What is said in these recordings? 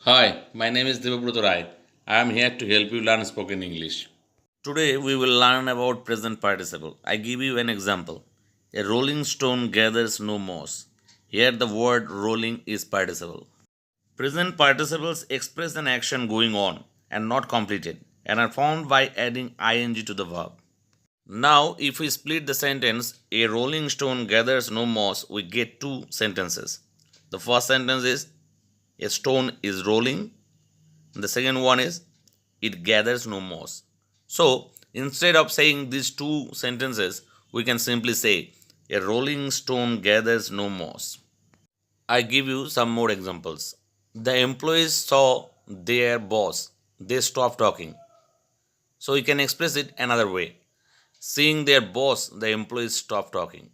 Hi, my name is Devabruta Rai. I am here to help you learn spoken English. Today we will learn about present participle. I give you an example. A rolling stone gathers no moss. Here the word rolling is participle. Present participles express an action going on and not completed and are found by adding ing to the verb. Now, if we split the sentence, a rolling stone gathers no moss, we get two sentences. The first sentence is, a stone is rolling. The second one is, it gathers no moss. So, instead of saying these two sentences, we can simply say, a rolling stone gathers no moss. I give you some more examples. The employees saw their boss. They stopped talking. So, you can express it another way. Seeing their boss, the employees stopped talking.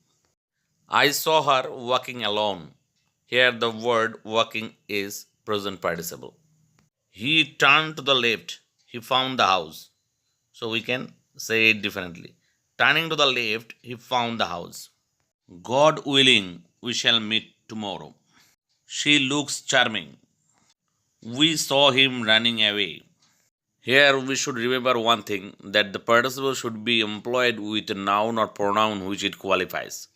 I saw her walking alone. Here, the word walking is present participle. He turned to the left. He found the house. So we can say it differently. Turning to the left, he found the house. God willing, we shall meet tomorrow. She looks charming. We saw him running away. Here we should remember one thing, that the participle should be employed with a noun or pronoun which it qualifies.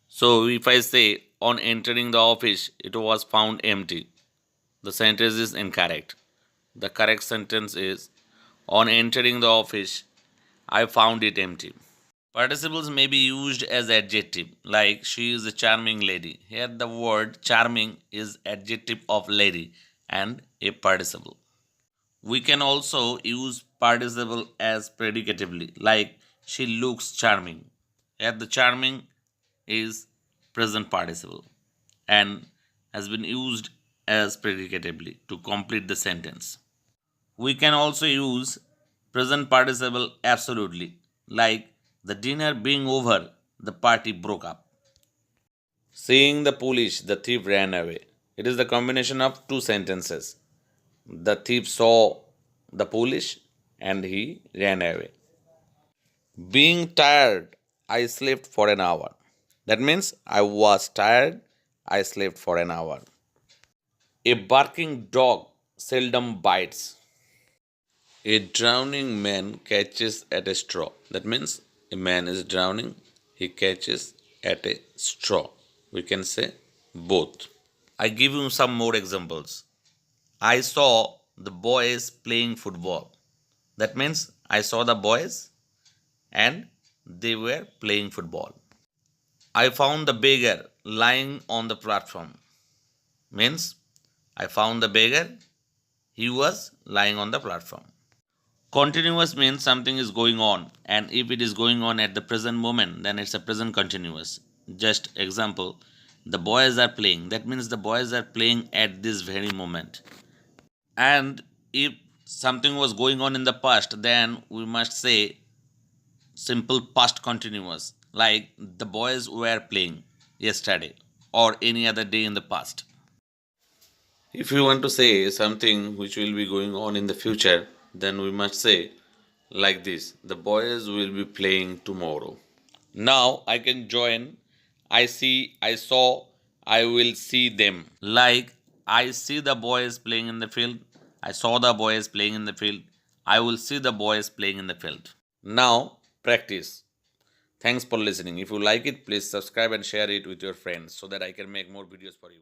So if I say, on entering the office, it was found empty, the sentence is incorrect. The correct sentence is, on entering the office, I found it empty. Participles may be used as adjective, like she is a charming lady. Here the word charming is adjective of lady and a participle. We can also use participle as predicatively, like she looks charming. Here the charming is present participle and has been used as predicatively to complete the sentence. We can also use present participle absolutely, like the dinner being over, the party broke up. Seeing the police, the thief ran away. It is the combination of two sentences. The thief saw the police and he ran away. Being tired, I slept for an hour. That means I was tired, I slept for an hour. A barking dog seldom bites. A drowning man catches at a straw. That means a man is drowning, he catches at a straw. We can say both. I give you some more examples. I saw the boys playing football. That means I saw the boys and they were playing football. I found the beggar lying on the platform. Means I found the beggar, he was lying on the platform. Continuous means something is going on, and if it is going on at the present moment, then it's a present continuous. Just example, the boys are playing. That means the boys are playing at this very moment. And if something was going on in the past, then we must say simple past continuous, like the boys were playing yesterday or any other day in the past. If you want to say something which will be going on in the future, then we must say like this, the boys will be playing tomorrow. Now I can join I see, I saw, I will see them. Like I see the boys playing in the field, I saw the boys playing in the field, I will see the boys playing in the field. Now practice. Thanks for listening. If you like it, please subscribe and share it with your friends so that I can make more videos for you.